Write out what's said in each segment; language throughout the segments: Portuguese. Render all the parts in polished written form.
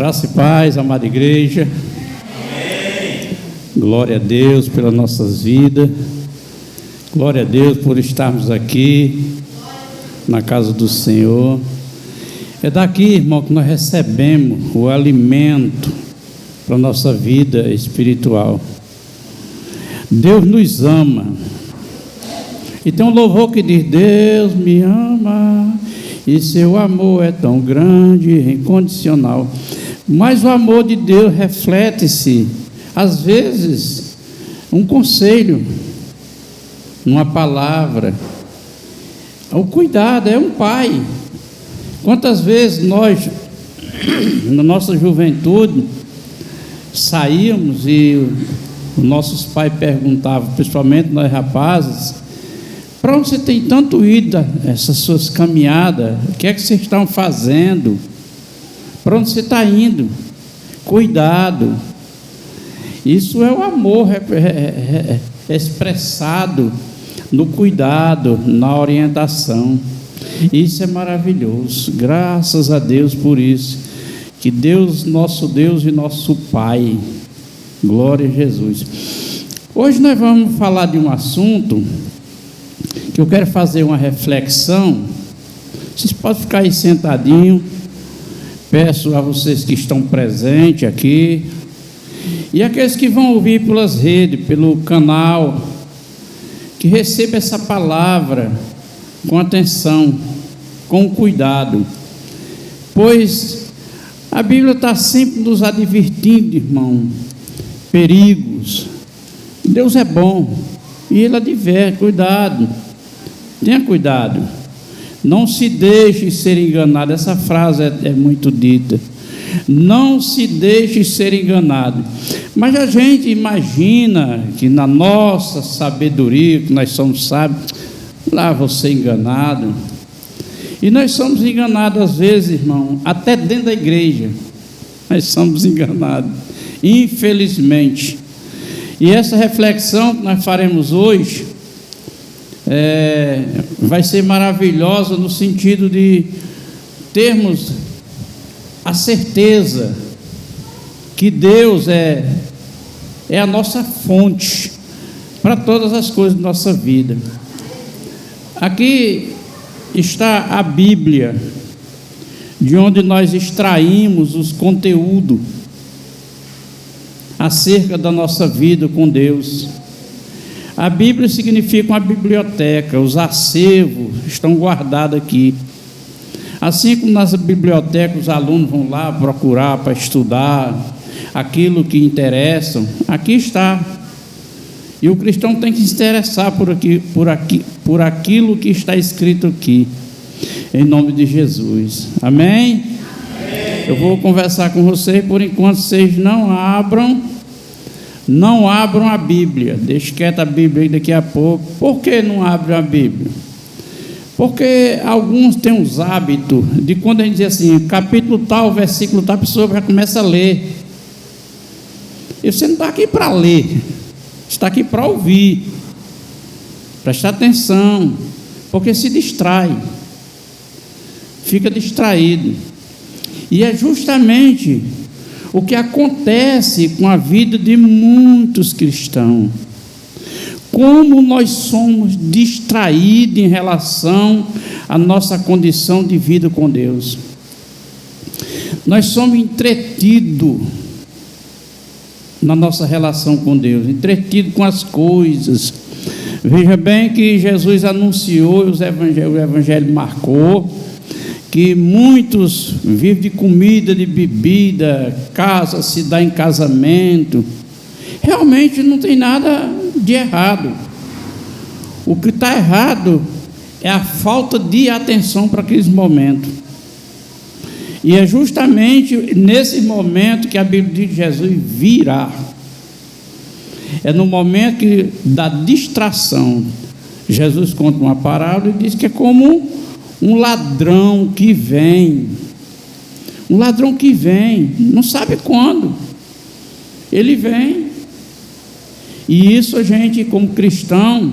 Graça e paz, amada igreja. Amém. Glória a Deus pelas nossas vidas. Glória a Deus por estarmos aqui na casa do Senhor. É daqui, irmão, que nós recebemos o alimento para a nossa vida espiritual. Deus nos ama. E tem um louvor que diz: Deus me ama e seu amor é tão grande e incondicional. Mas o amor de Deus reflete-se, às vezes, um conselho, uma palavra. O cuidado é um pai. Quantas vezes nós, na nossa juventude, saíamos e os nossos pais perguntavam, principalmente nós rapazes: para onde você tem tanto ido essas suas caminhadas? O que é que vocês estão fazendo? Para onde você está indo? Cuidado. Isso é o amor expressado no cuidado, na orientação. Isso é maravilhoso. Graças a Deus por isso. Que Deus, nosso Deus e nosso Pai. Glória a Jesus. Hoje nós vamos falar de um assunto que eu quero fazer uma reflexão. Vocês podem ficar aí sentadinho. Peço a vocês que estão presentes aqui e aqueles que vão ouvir pelas redes, pelo canal, que recebam essa palavra com atenção, com cuidado, pois a Bíblia está sempre nos advertindo, irmão, perigos. Deus é bom e Ele adverte: cuidado, tenha cuidado. Não se deixe ser enganado. Essa frase é muito dita. Não se deixe ser enganado. Mas a gente imagina que na nossa sabedoria, que nós somos sábios, lá vou ser enganado. E nós somos enganados às vezes, irmão, até dentro da igreja. Nós somos enganados, infelizmente. E essa reflexão que nós faremos hoje vai ser maravilhosa no sentido de termos a certeza que Deus é a nossa fonte para todas as coisas da nossa vida. Aqui está a Bíblia, de onde nós extraímos os conteúdos acerca da nossa vida com Deus. A Bíblia significa uma biblioteca, os acervos estão guardados aqui. Assim como nas bibliotecas os alunos vão lá procurar para estudar aquilo que interessa, aqui está. E o cristão tem que se interessar por aquilo que está escrito aqui, em nome de Jesus. Amém? Amém. Eu vou conversar com vocês, por enquanto vocês não abram a Bíblia. Deixe quieta a Bíblia aí daqui a pouco. Por que não abrem a Bíblia? Porque alguns têm os hábitos de, quando a gente diz assim, capítulo tal, versículo tal, a pessoa já começa a ler. E você não está aqui para ler, está aqui para ouvir, prestar atenção, porque se distrai, fica distraído. E é justamente o que acontece com a vida de muitos cristãos. Como nós somos distraídos em relação à nossa condição de vida com Deus. Nós somos entretidos na nossa relação com Deus, entretidos com as coisas. Veja bem que Jesus anunciou, o Evangelho marcou, que muitos vivem de comida, de bebida, casa, se dá em casamento. Realmente não tem nada de errado. O que está errado é a falta de atenção para aqueles momentos. E é justamente nesse momento que a Bíblia diz que Jesus virá. É no momento da distração. Jesus conta uma parábola e diz que é como um ladrão que vem. Um ladrão que vem, não sabe quando. Ele vem. E isso a gente, como cristão,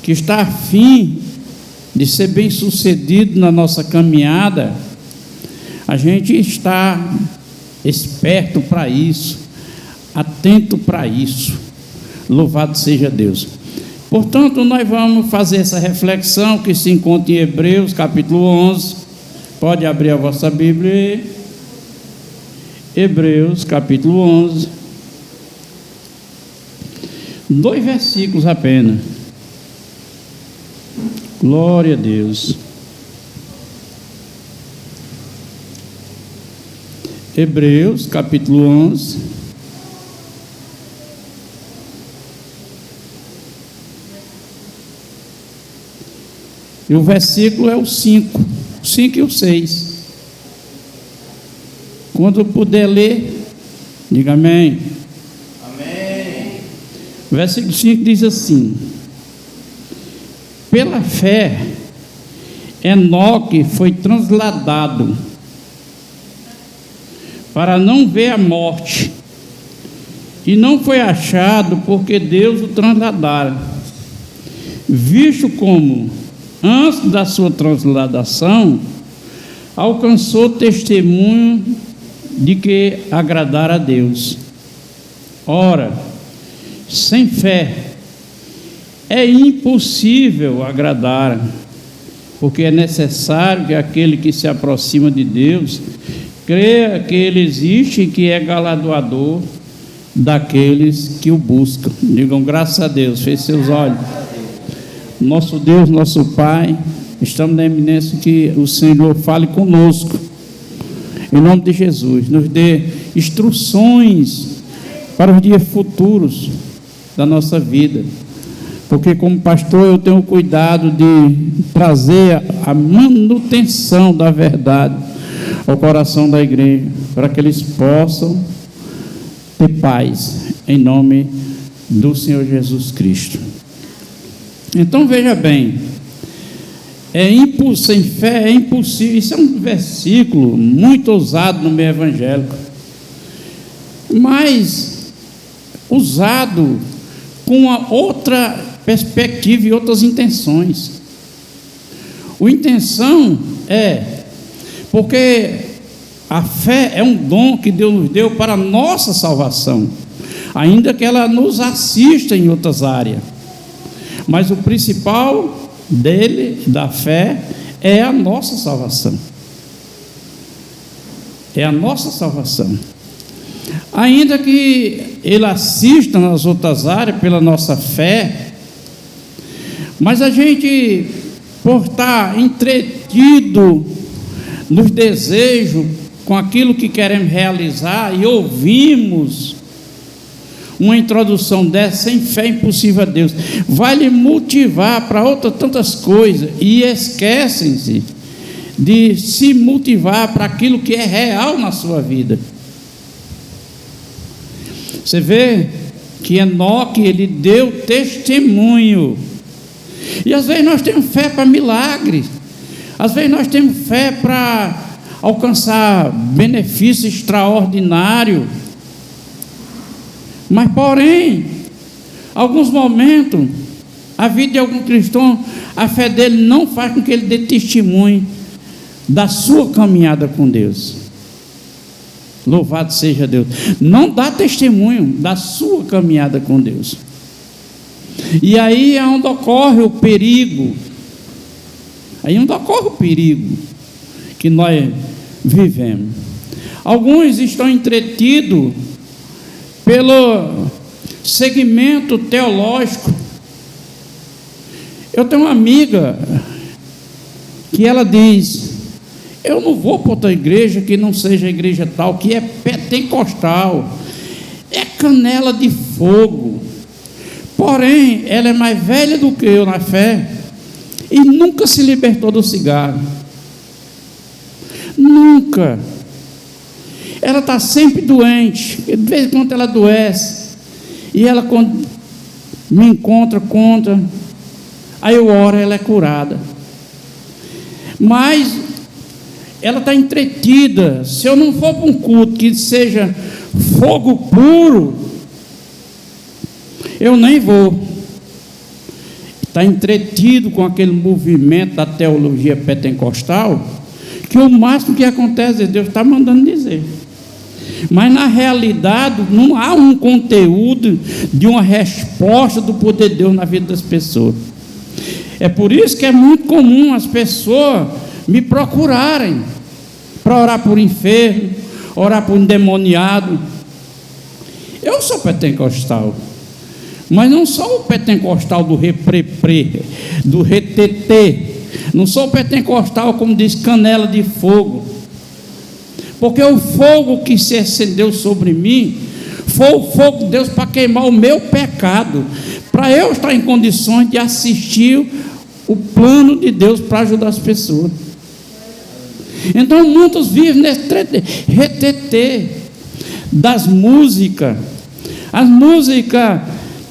que está afim de ser bem sucedido na nossa caminhada, a gente está esperto para isso, atento para isso. Louvado seja Deus. Portanto, nós vamos fazer essa reflexão que se encontra em Hebreus, capítulo 11. Pode abrir a vossa Bíblia. Hebreus, capítulo 11. 2 versículos apenas. Glória a Deus. Hebreus, capítulo 11. E o versículo é o 5 e o 6. Quando puder ler, diga amém. Amém. O versículo 5 diz assim: pela fé, Enoque foi transladado para não ver a morte, e não foi achado porque Deus o transladara, visto como antes da sua transladação alcançou testemunho de que agradara a Deus. Ora, sem fé é impossível agradar, porque é necessário que aquele que se aproxima de Deus creia que Ele existe e que é galardoador daqueles que o buscam. Digam graças a Deus. Feche seus olhos. Nosso Deus, nosso Pai, estamos na eminência que o Senhor fale conosco, em nome de Jesus, nos dê instruções para os dias futuros da nossa vida, porque como pastor eu tenho cuidado de trazer a manutenção da verdade ao coração da igreja, para que eles possam ter paz, em nome do Senhor Jesus Cristo. Então veja bem, sem fé é impossível. Isso é um versículo muito usado no meio evangélico, mas usado com uma outra perspectiva e outras intenções. A intenção é porque a fé é um dom que Deus nos deu para a nossa salvação, ainda que ela nos assista em outras áreas. Mas o principal da fé, é a nossa salvação. É a nossa salvação. Ainda que Ele assista nas outras áreas pela nossa fé, mas a gente, por estar entretido nos desejos, com aquilo que queremos realizar, e ouvimos uma introdução dessa, sem fé é impossível a Deus, vai lhe motivar para outras tantas coisas, e esquecem-se de se motivar para aquilo que é real na sua vida. Você vê que Enoque, ele deu testemunho, e às vezes nós temos fé para milagres, às vezes nós temos fé para alcançar benefício extraordinário, mas porém, alguns momentos, a vida de algum cristão, a fé dele não faz com que ele dê testemunho da sua caminhada com Deus. Louvado seja Deus. Não dá testemunho da sua caminhada com Deus. E aí é onde ocorre o perigo. Aí é onde ocorre o perigo que nós vivemos. Alguns estão entretidos pelo segmento teológico. Eu tenho uma amiga que ela diz: eu não vou para outra igreja que não seja a igreja tal, que é pentecostal, é canela de fogo. Porém, ela é mais velha do que eu na fé e nunca se libertou do cigarro. Nunca. Ela está sempre doente, de vez em quando ela adoece, e ela, quando me encontra, aí eu oro, ela é curada. Mas ela está entretida. Se eu não for para um culto que seja fogo puro, eu nem vou. Está entretido com aquele movimento da teologia pentecostal, que o máximo que acontece é Deus está mandando dizer. Mas na realidade não há um conteúdo de uma resposta do poder de Deus na vida das pessoas. É por isso que é muito comum as pessoas me procurarem para orar por enfermo, orar por endemoniado. Eu sou pentecostal, mas não sou o pentecostal do repreprê, do retetê. Não sou pentecostal, como diz, canela de fogo. Porque o fogo que se acendeu sobre mim foi o fogo de Deus para queimar o meu pecado, para eu estar em condições de assistir o plano de Deus para ajudar as pessoas. Então muitos vivem nesse retetê das músicas. As músicas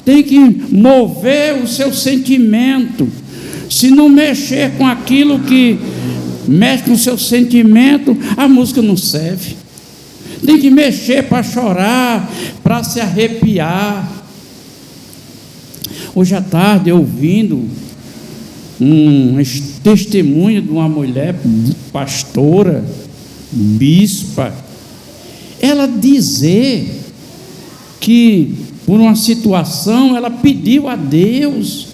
têm que mover o seu sentimento. Se não mexer com aquilo que mexe com o seu sentimento, a música não serve. Tem que mexer para chorar, para se arrepiar. Hoje à tarde, ouvindo um testemunho de uma mulher pastora, bispa, ela dizer que por uma situação ela pediu a Deus,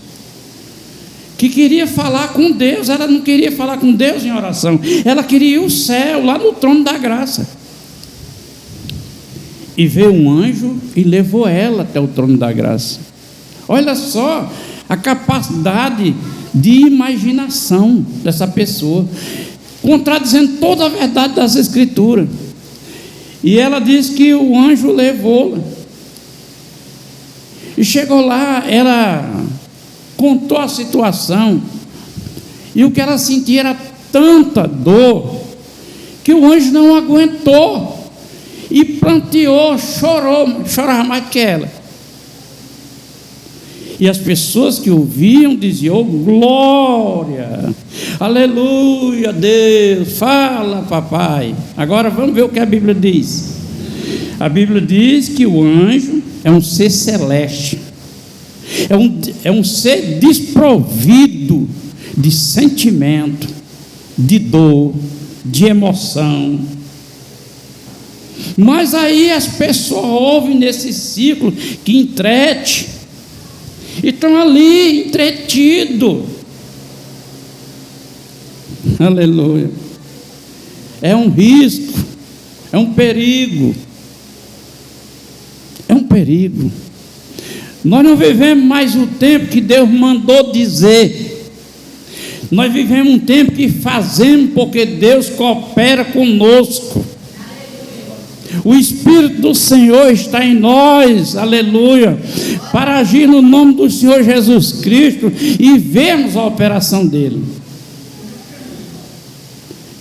que queria falar com Deus. Ela não queria falar com Deus em oração, ela queria ir ao céu, lá no trono da graça. E veio um anjo e levou ela até o trono da graça. Olha só a capacidade de imaginação dessa pessoa, contradizendo toda a verdade das Escrituras. E ela diz que o anjo levou-la. E chegou lá, ela contou a situação, e o que ela sentia era tanta dor, que o anjo não aguentou, e pranteou, chorava mais que ela. E as pessoas que ouviam diziam: oh, glória, aleluia, Deus, fala papai. Agora vamos ver o que a Bíblia diz. A Bíblia diz que o anjo é um ser celeste, é um ser desprovido de sentimento, de dor, de emoção. Mas aí as pessoas ouvem nesse ciclo que entrete, e estão ali entretidos. Aleluia. É um risco, é um perigo. É um perigo. Nós não vivemos mais o tempo que Deus mandou dizer. Nós vivemos um tempo que fazemos porque Deus coopera conosco. O Espírito do Senhor está em nós, aleluia, para agir no nome do Senhor Jesus Cristo e vermos a operação dele.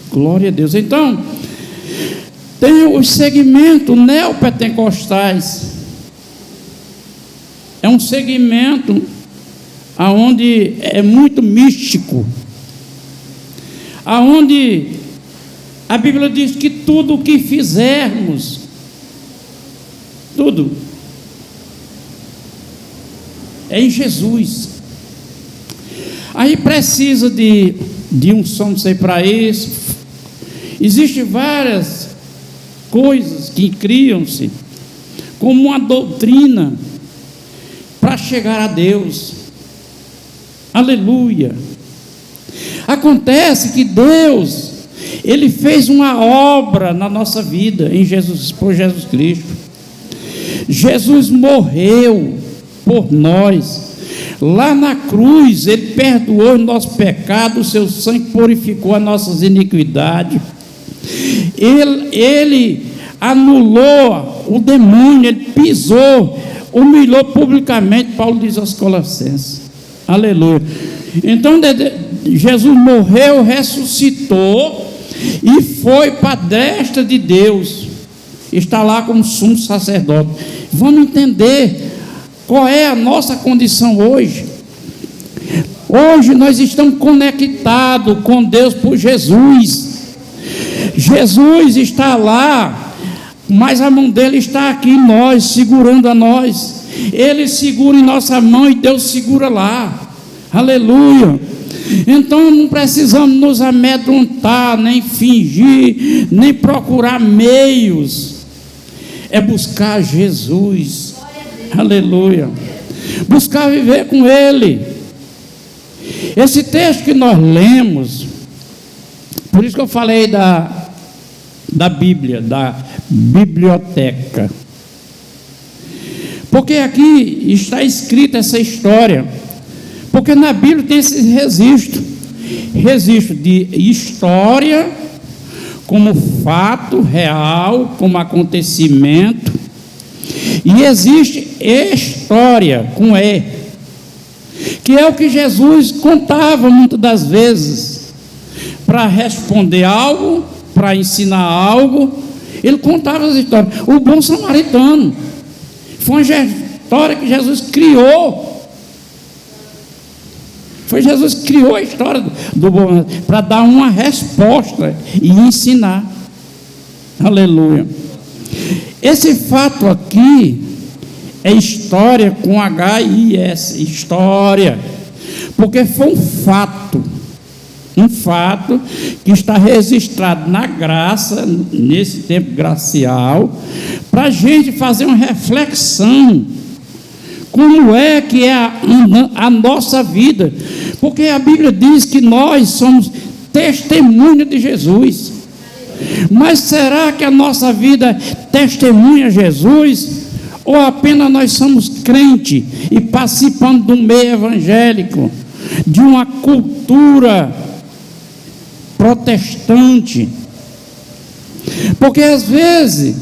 Glória a Deus. Então, tem os segmentos neopentecostais. É um segmento aonde é muito místico, aonde a Bíblia diz que tudo o que fizermos, tudo é em Jesus. Aí precisa de unção, não sei para isso. Existem várias coisas que criam-se como uma doutrina para chegar a Deus. Aleluia. Acontece que Deus, Ele fez uma obra na nossa vida em Jesus, por Jesus Cristo. Jesus morreu por nós. Lá na cruz, Ele perdoou o nosso pecado, o seu sangue purificou as nossas iniquidades. Ele anulou o demônio, Ele pisou, humilhou publicamente, Paulo diz aos Colossenses. Aleluia. Então Jesus morreu, ressuscitou e foi para a destra de Deus, está lá como sumo sacerdote. Vamos entender qual é a nossa condição hoje. Hoje nós estamos conectados com Deus por Jesus. Jesus está lá, mas a mão dele está aqui em nós, segurando a nós. Ele segura em nossa mão e Deus segura lá. Aleluia. Então não precisamos nos amedrontar, nem fingir, nem procurar meios é buscar Jesus. Aleluia. Buscar viver com Ele. Esse texto que nós lemos, por isso que eu falei da Bíblia, da biblioteca. Porque aqui está escrita essa história. Porque na Bíblia tem esse registro de história como fato real, como acontecimento. E existe história com E, que é o que Jesus contava muitas das vezes para responder algo, para ensinar algo. Ele contava as histórias. O bom samaritano foi uma história que Jesus criou. Foi Jesus que criou a história do bom para dar uma resposta e ensinar. Aleluia. Esse fato aqui é história com H-I-S, história, porque foi um fato que está registrado na graça, nesse tempo gracial, para a gente fazer uma reflexão, como é que é a nossa vida, porque a Bíblia diz que nós somos testemunha de Jesus. Mas será que a nossa vida testemunha Jesus? Ou apenas nós somos crente e participando do meio evangélico, de uma cultura protestante? Porque às vezes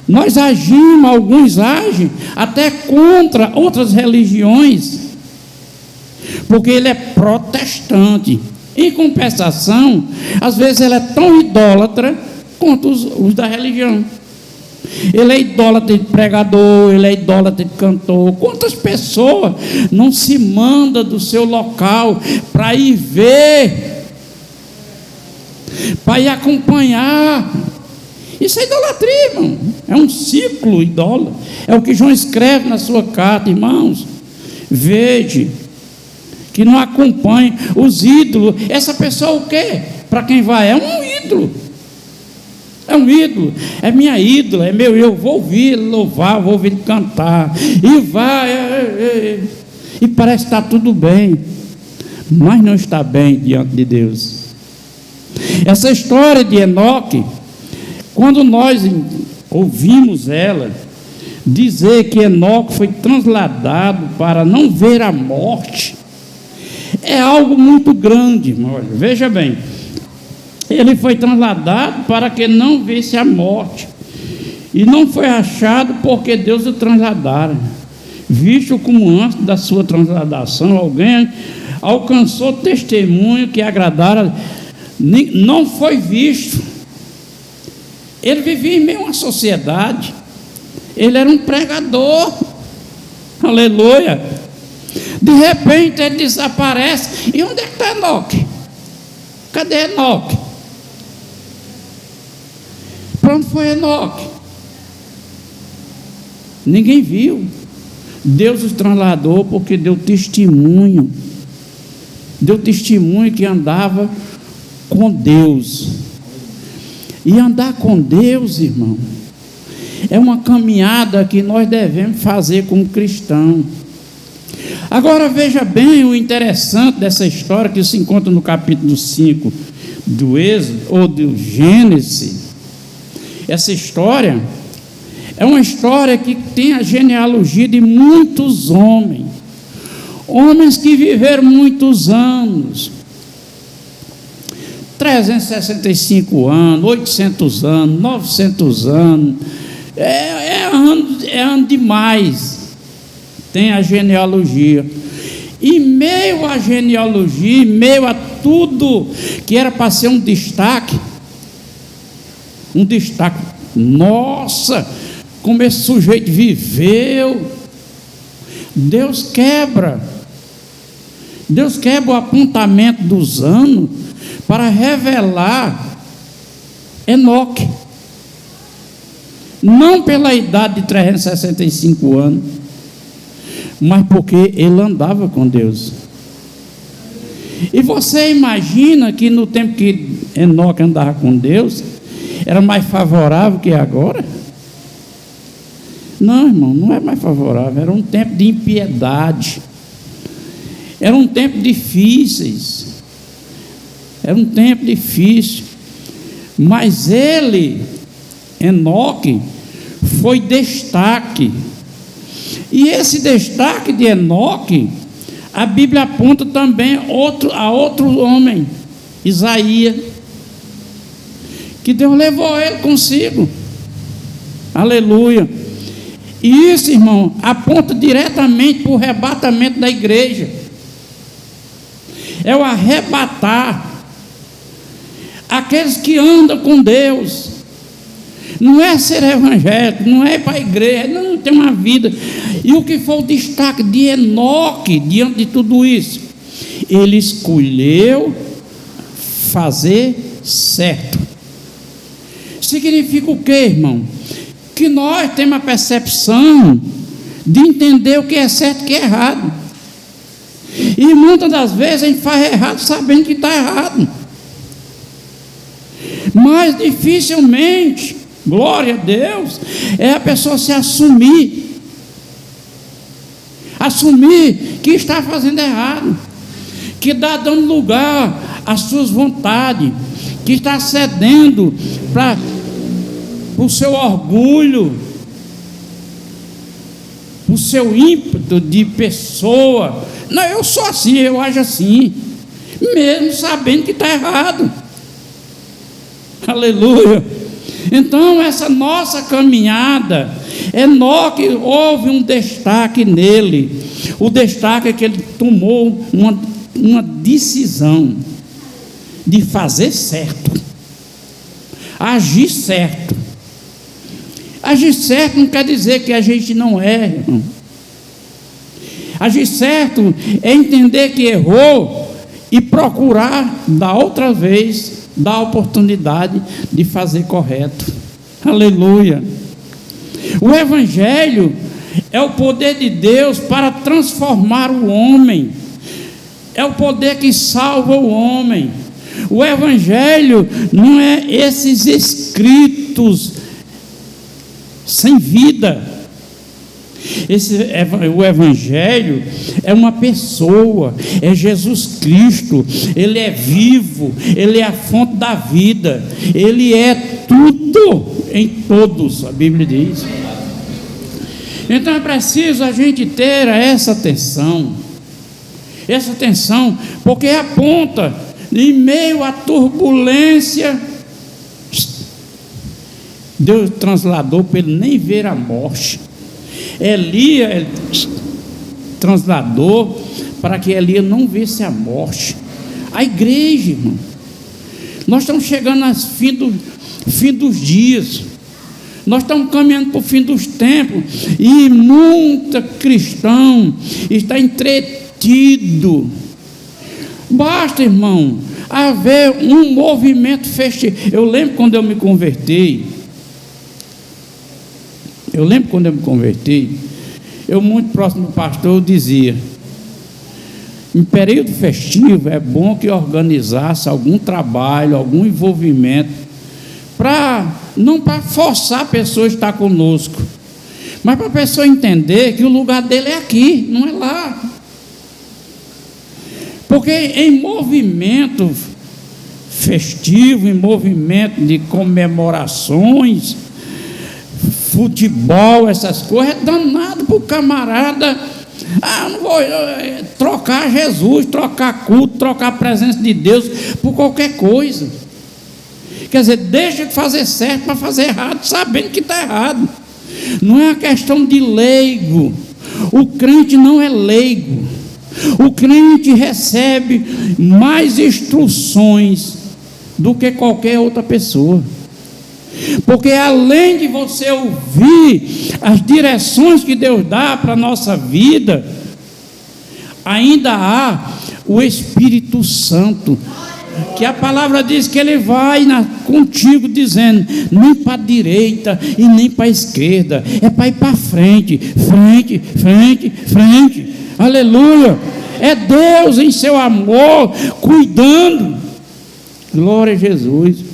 nós agimos, alguns agem até contra outras religiões, porque ele é protestante. Em compensação, às vezes ele é tão idólatra quanto os da religião. Ele é idólatra de pregador, ele é idólatra de cantor. Quantas pessoas não se mandam do seu local para ir ver, para ir acompanhar? Isso é idolatria, irmão. É um ciclo idólatra. É o que João escreve na sua carta, irmãos. Veja que não acompanhe os ídolos. Essa pessoa o quê? Para quem vai? É um ídolo. É um ídolo. É minha ídola, é meu. Eu vou ouvir ele louvar, vou ouvir ele cantar. E vai. E parece que está tudo bem. Mas não está bem diante de Deus. Essa história de Enoque, quando nós ouvimos ela dizer que Enoque foi transladado para não ver a morte, é algo muito grande, irmão. Olha, veja bem, ele foi transladado para que não visse a morte, e não foi achado porque Deus o transladara, visto como antes da sua transladação alguém alcançou testemunho que agradara, não foi visto. Ele vivia em meio a uma sociedade, ele era um pregador, aleluia. De repente ele desaparece. E onde é que está Enoque? Cadê Enoque? Para onde foi Enoque? Ninguém viu. Deus os transladou porque deu testemunho. Deu testemunho que andava com Deus. E andar com Deus, irmão, é uma caminhada que nós devemos fazer como cristão. Agora veja bem o interessante dessa história que se encontra no capítulo 5 do Êxodo, ou do Gênesis. Essa história é uma história que tem a genealogia de muitos homens que viveram muitos anos, 365 anos, 800 anos, 900 anos, é ano demais. Tem a genealogia. E meio à genealogia, meio a tudo que era para ser um destaque, nossa, como esse sujeito viveu. Deus quebra o apontamento dos anos para revelar Enoque, não pela idade de 365 anos, mas porque ele andava com Deus. E você imagina que no tempo que Enoque andava com Deus era mais favorável que agora? Não, irmão, não é mais favorável. Era um tempo de impiedade. Era um tempo difícil. Era um tempo difícil. Mas ele, Enoque, foi destaque. E esse destaque de Enoque, a Bíblia aponta também a outro homem, Isaías, que Deus levou ele consigo. Aleluia. E isso, irmão, aponta diretamente para o arrebatamento da igreja. É o arrebatar aqueles que andam com Deus. Não é ser evangélico, não é ir para a igreja, não tem uma vida. E o que foi o destaque de Enoque diante de tudo isso? Ele escolheu fazer certo. Significa o quê, irmão? Que nós temos a percepção de entender o que é certo e o que é errado. E muitas das vezes a gente faz errado sabendo que está errado. Mas dificilmente, glória a Deus, é a pessoa se assumir que está fazendo errado, que está dando lugar às suas vontades, que está cedendo para o seu orgulho, o seu ímpeto de pessoa. Não, eu sou assim, eu ajo assim, mesmo sabendo que está errado. Aleluia. Então essa nossa caminhada, Enoque, houve um destaque nele. O destaque é que ele tomou uma decisão de fazer certo, agir certo. Agir certo não quer dizer que a gente não erra, irmão. Agir certo é entender que errou e procurar da outra vez dar a oportunidade de fazer correto. Aleluia. O Evangelho é o poder de Deus para transformar o homem. É o poder que salva o homem. O Evangelho não é esses escritos sem vida. O Evangelho é uma pessoa, é Jesus Cristo. Ele é vivo, Ele é a fonte da vida, Ele é tudo em todos, a Bíblia diz. Então é preciso a gente ter essa atenção, porque aponta, em meio à turbulência, Deus transladou para ele nem ver a morte. Elias transladou para que Elias não visse a morte. A igreja, irmão, nós estamos chegando ao fim dos dias, nós estamos caminhando para o fim dos tempos, e muito cristão está entretido. Basta, irmão, haver um movimento festivo. Eu lembro quando eu me converti, eu muito próximo do pastor, eu dizia, em período festivo é bom que organizasse algum trabalho, algum envolvimento, não para forçar a pessoa a estar conosco, mas para a pessoa entender que o lugar dele é aqui, não é lá. Porque em movimento festivo, em movimento de comemorações, futebol, essas coisas, é danado para o camarada. Não vou trocar Jesus, trocar culto, trocar a presença de Deus por qualquer coisa. Quer dizer, deixa de fazer certo para fazer errado, sabendo que está errado. Não é uma questão de leigo. O crente não é leigo. O crente recebe mais instruções do que qualquer outra pessoa. Porque além de você ouvir as direções que Deus dá para a nossa vida, ainda há o Espírito Santo, que a palavra diz que ele vai contigo dizendo, nem para a direita e nem para a esquerda, é para ir para frente, frente. Aleluia. É Deus em seu amor cuidando. Glória a Jesus.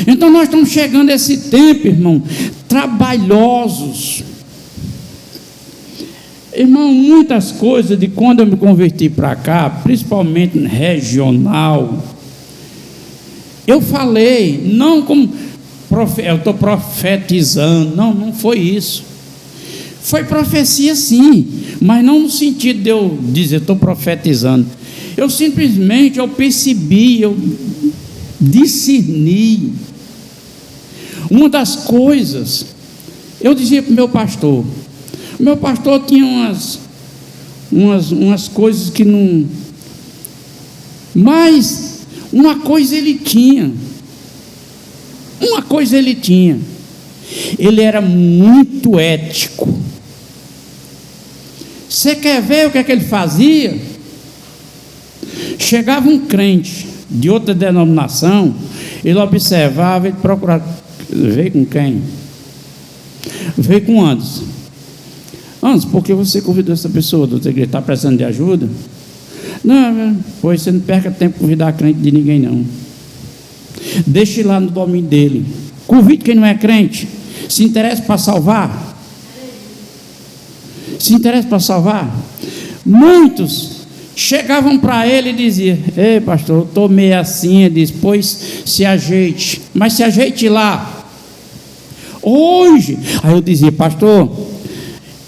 Então nós estamos chegando a esse tempo, irmão, trabalhosos. Irmão, muitas coisas de quando eu me converti para cá, principalmente regional, eu falei, não como eu estou profetizando, não foi isso. Foi profecia sim, mas não no sentido de eu dizer, estou profetizando. Eu simplesmente, eu percebi, eu discerni. Uma das coisas, eu dizia para o meu pastor tinha umas coisas que não... Mas uma coisa ele tinha. Ele era muito ético. Você quer ver o que é que ele fazia? Chegava um crente de outra denominação, ele observava, ele procurava. Veio com quem? Veio com Anderson. Anderson, por que você convidou essa pessoa da outra igreja? Está precisando de ajuda? Não, pois você não perca tempo convidar crente de ninguém não. Deixe lá no domínio dele. Convide quem não é crente. Se interessa para salvar. Muitos chegavam para ele e diziam: ei pastor, eu estou meio assim. Ele diz: pois se ajeite. Mas se ajeite lá. Hoje. Aí eu dizia: pastor,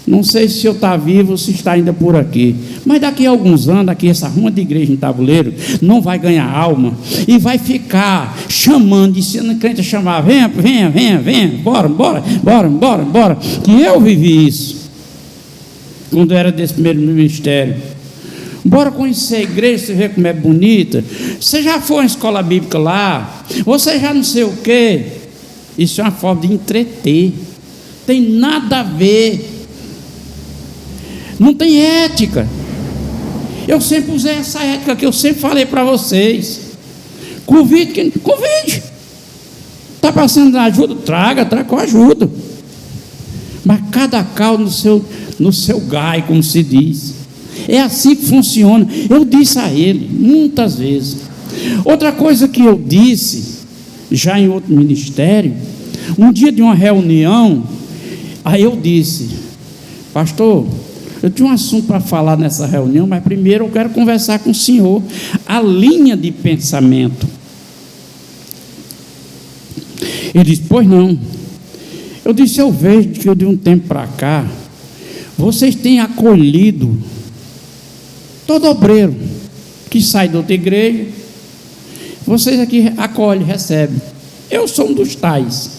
não sei se o senhor está vivo ou se está ainda por aqui, mas daqui a alguns anos, aqui essa rua de igreja em Tabuleiro não vai ganhar alma e vai ficar chamando, ensinando o crente a chamar: venha, bora, que eu vivi isso quando era desse primeiro ministério. Bora conhecer a igreja, você vê como é bonita. Você já foi à escola bíblica lá, você já não sei o que. Isso é uma forma de entreter, tem nada a ver, não tem ética. Eu sempre usei essa ética que eu sempre falei para vocês: convide, está passando ajuda, traga com ajuda, mas cada cal no seu gai, como se diz. É assim que funciona. Eu disse a ele muitas vezes. Outra coisa que eu disse já em outro ministério, um dia de uma reunião, aí eu disse: pastor, eu tinha um assunto para falar nessa reunião, mas primeiro eu quero conversar com o senhor a linha de pensamento. Ele disse: pois não. Eu disse: eu vejo que de um tempo para cá vocês têm acolhido todo obreiro que sai de outra igreja, vocês aqui acolhem, recebem. Eu sou um dos tais.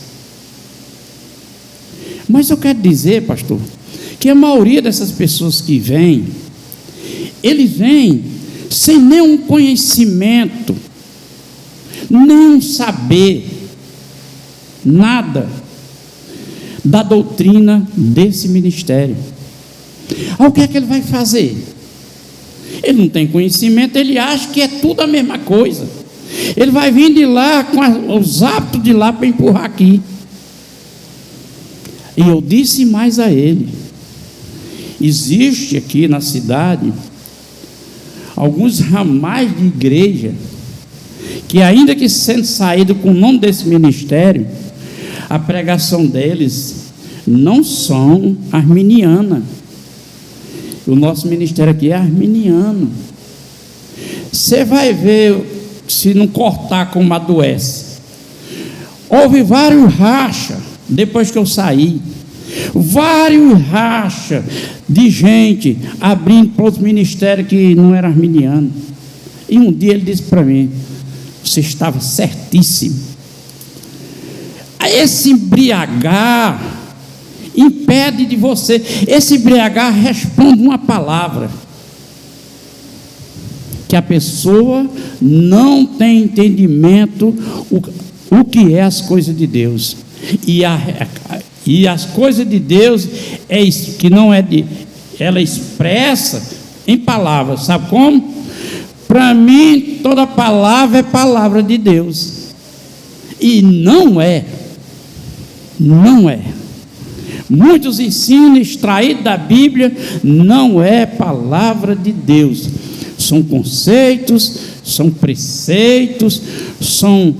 Mas eu quero dizer, pastor, que a maioria dessas pessoas que vêm, eles vêm sem nenhum conhecimento, nenhum saber, nada da doutrina desse ministério. O que é que ele vai fazer? Ele não tem conhecimento, ele acha que é tudo a mesma coisa. Ele vai vir de lá com os hábitos de lá para empurrar aqui. E eu disse mais a ele: existe aqui na cidade alguns ramais de igreja que, ainda que sendo saído com o nome desse ministério, a pregação deles não são arminiana. O nosso ministério aqui é arminiano. Você vai ver, se não cortar como adoece. Houve vários rachas depois que eu saí, vários rachas de gente abrindo para outro ministério que não era arminiano. E um dia ele disse para mim: você estava certíssimo. Esse embriagar impede de você. Esse embriagar responde uma palavra: que a pessoa não tem entendimento o que é as coisas de Deus. E as coisas de Deus é isso, que não é de, ela expressa em palavras. Sabe como? Para mim toda palavra é palavra de Deus. E não é. Muitos ensinos extraídos da Bíblia não é palavra de Deus. São conceitos, são preceitos, são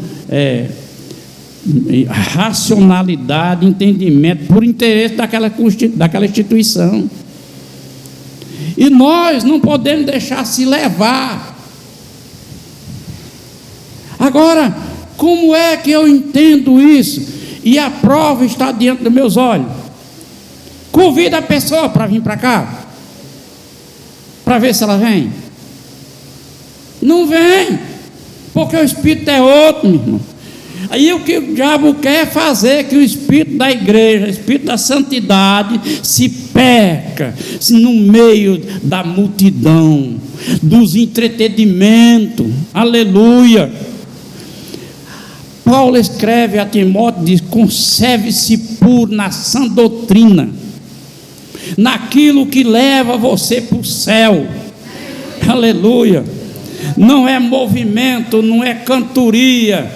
racionalidade, entendimento, por interesse daquela instituição. E nós não podemos deixar se levar. Agora, como é que eu entendo isso? E a prova está diante dos meus olhos. Convida a pessoa para vir para cá, para ver se ela vem. Não vem, porque o espírito é outro, meu irmão. Aí o que o diabo quer fazer que o espírito da igreja, o espírito da santidade, se perca no meio da multidão, dos entretenimentos. Aleluia. Paulo escreve a Timóteo, diz: conserve-se puro na sã doutrina, naquilo que leva você para o céu. Aleluia. Não é movimento, não é cantoria,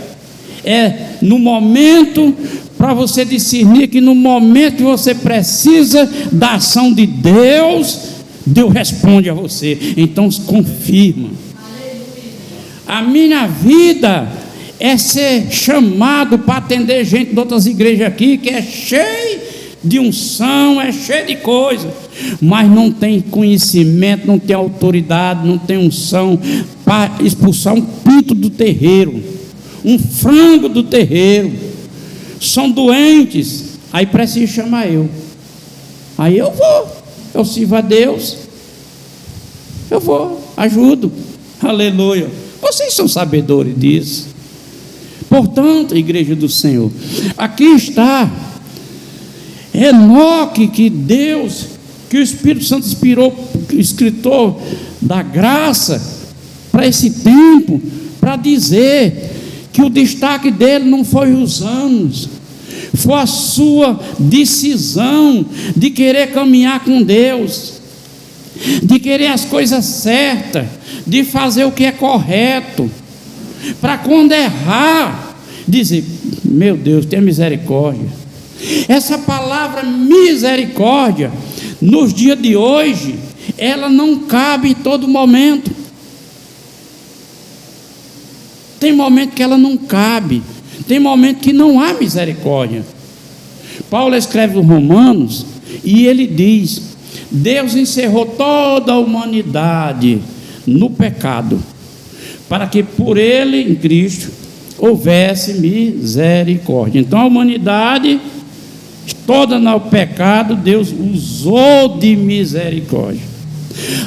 é no momento, para você discernir que no momento que você precisa da ação de Deus, Deus responde a você. Então confirma. A minha vida é ser chamado para atender gente de outras igrejas aqui, que é cheio de unção, é cheio de coisa, mas não tem conhecimento, não tem autoridade, não tem unção para expulsar um pinto do terreiro, um frango do terreiro. São doentes, aí precisa chamar eu. Aí eu vou, eu sirvo a Deus, eu vou, ajudo. Aleluia. Vocês são sabedores disso. Portanto, igreja do Senhor, aqui está Enoque, que Deus, que o Espírito Santo inspirou, escritor da graça, para esse tempo, para dizer que o destaque dele não foi os anos, foi a sua decisão de querer caminhar com Deus, de querer as coisas certas, de fazer o que é correto, para quando errar, dizer: meu Deus, tenha misericórdia. Essa palavra misericórdia, nos dias de hoje, ela não cabe em todo momento. Tem momento que ela não cabe, tem momento que não há misericórdia. Paulo escreve os Romanos e ele diz: Deus encerrou toda a humanidade no pecado, para que por ele, em Cristo, houvesse misericórdia. Então a humanidade toda no pecado, Deus usou de misericórdia.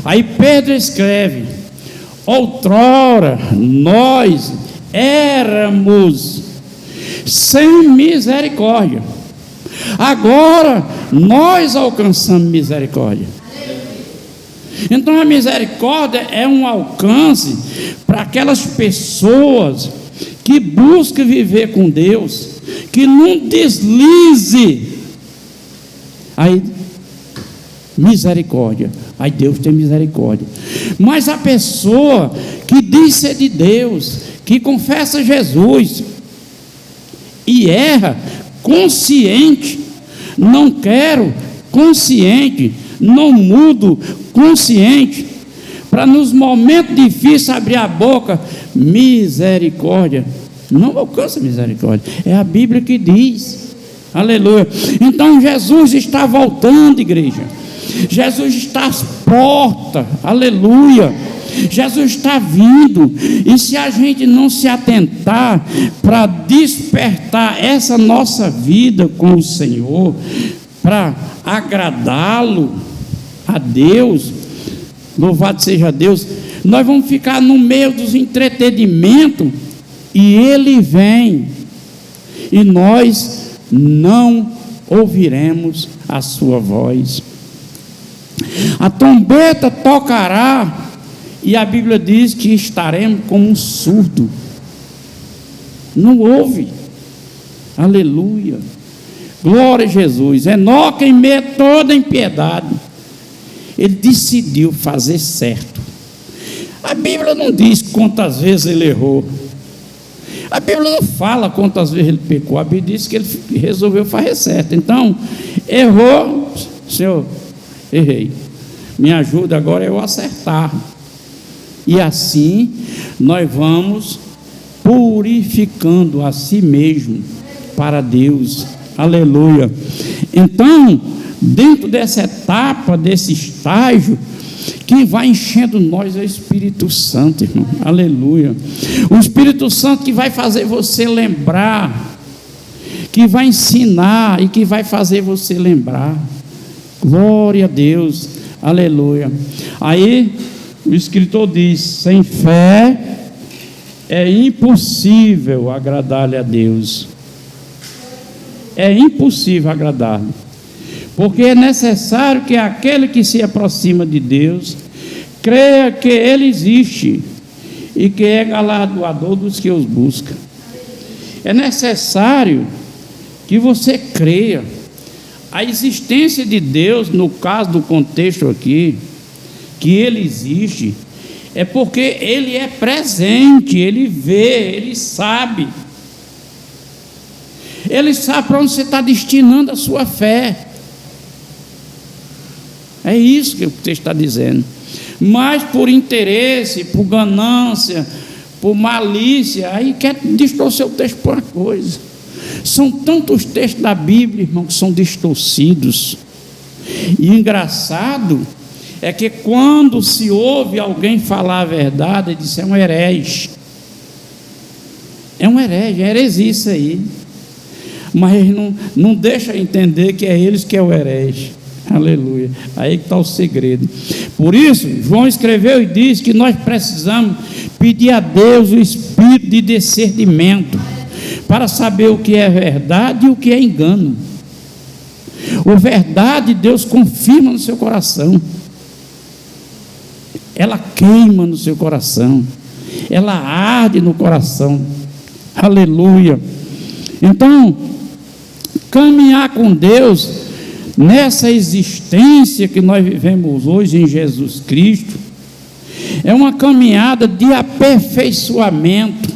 Aí Pedro escreve: outrora nós éramos sem misericórdia, agora nós alcançamos misericórdia. Então a misericórdia é um alcance para aquelas pessoas que buscam viver com Deus, que não deslize. Aí misericórdia, aí Deus tem misericórdia. Mas a pessoa que diz ser de Deus, que confessa Jesus e erra, consciente, não quero, consciente, não mudo, consciente, para nos momentos difíceis abrir a boca: misericórdia. Não alcança misericórdia, é a Bíblia que diz. Aleluia. Então Jesus está voltando, igreja. Jesus está às portas. Aleluia. Jesus está vindo. E se a gente não se atentar para despertar essa nossa vida com o Senhor, para agradá-lo, a Deus, louvado seja Deus, nós vamos ficar no meio dos entretenimentos, e Ele vem, e nós não ouviremos a sua voz. A trombeta tocará, e a Bíblia diz que estaremos como um surdo, não ouve. Aleluia, glória a Jesus. Enoque, em meio a toda impiedade, ele decidiu fazer certo. A Bíblia não diz quantas vezes ele errou, a Bíblia não fala quantas vezes ele pecou, a Bíblia diz que ele resolveu fazer certo. Então, errou, Senhor, errei, me ajuda agora eu acertar. E assim nós vamos purificando a si mesmo, para Deus. Aleluia. Então, dentro dessa etapa, desse estágio, quem vai enchendo nós é o Espírito Santo, irmão. Aleluia. O Espírito Santo que vai fazer você lembrar, que vai ensinar e que vai fazer você lembrar. Glória a Deus. Aleluia. Aí o escritor diz: sem fé é impossível agradar-lhe a Deus. É impossível agradar-lhe, porque é necessário que aquele que se aproxima de Deus creia que Ele existe e que é galardoador dos que os buscam. É necessário que você creia. A existência de Deus, no caso do contexto aqui, que Ele existe, é porque Ele é presente, Ele vê, Ele sabe. Ele sabe para onde você está destinando a sua fé. É isso que o texto está dizendo. Mas por interesse, por ganância, por malícia, aí quer distorcer o texto por uma coisa. São tantos textos da Bíblia, irmão, que são distorcidos. E engraçado é que quando se ouve alguém falar a verdade, ele diz: é um herege. É um herege, é heresia isso aí. Mas não deixa entender que é eles que é o herege. Aleluia. Aí que está o segredo. Por isso, João escreveu e diz que nós precisamos pedir a Deus o espírito de discernimento, para saber o que é verdade e o que é engano. A verdade Deus confirma no seu coração. Ela queima no seu coração. Ela arde no coração. Aleluia. Então, caminhar com Deus nessa existência que nós vivemos hoje em Jesus Cristo é uma caminhada de aperfeiçoamento.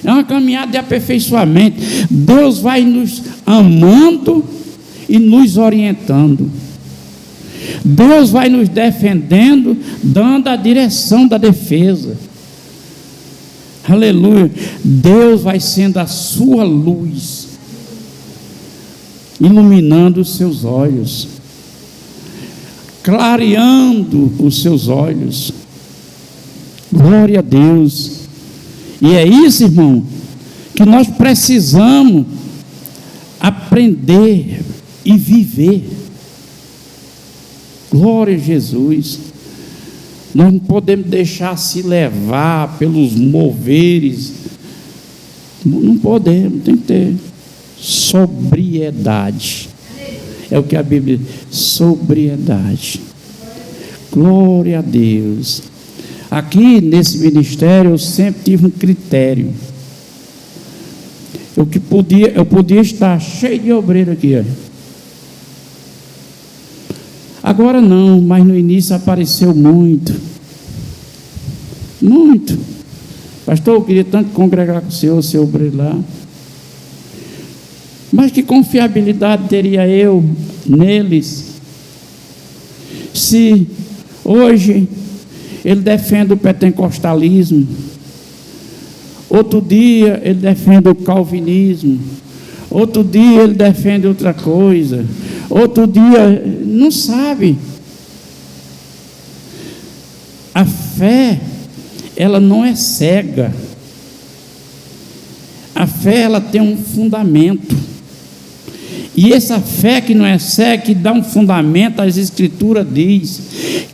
É uma caminhada de aperfeiçoamento. Deus vai nos amando e nos orientando. Deus vai nos defendendo, dando a direção da defesa. Aleluia. Deus vai sendo a sua luz, iluminando os seus olhos, clareando os seus olhos. Glória a Deus. E é isso, irmão, que nós precisamos aprender e viver. Glória a Jesus. Nós não podemos deixar se levar pelos moveres. Não podemos, tem que ter sobriedade. É o que a Bíblia diz: sobriedade. Glória a Deus. Aqui nesse ministério eu sempre tive um critério. Eu podia estar cheio de obreiro aqui, ó. Agora não, mas no início apareceu muito. Pastor, eu queria tanto congregar com o senhor, seu obreiro lá. Mas que confiabilidade teria eu neles, se hoje ele defende o pentecostalismo, outro dia ele defende o calvinismo, outro dia ele defende outra coisa, outro dia não sabe. A fé, ela não é cega. A fé, ela tem um fundamento. E essa fé que não é cega, que dá um fundamento, as Escrituras diz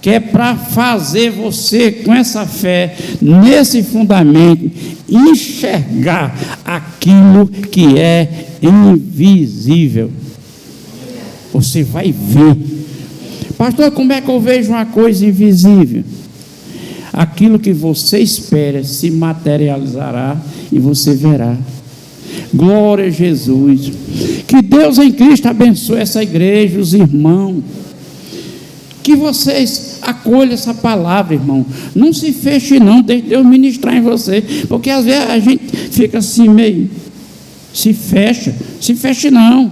que é para fazer você, com essa fé, nesse fundamento, enxergar aquilo que é invisível. Você vai ver. Pastor, como é que eu vejo uma coisa invisível? Aquilo que você espera se materializará e você verá. Glória a Jesus. Que Deus em Cristo abençoe essa igreja, os irmãos. Que vocês acolham essa palavra, irmão. Não se feche não, deixe Deus ministrar em você. Porque às vezes a gente fica assim meio, se fecha não.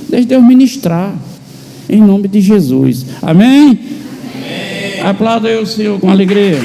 Deixe Deus ministrar, em nome de Jesus. Amém? Aplauda aí o Senhor com alegria.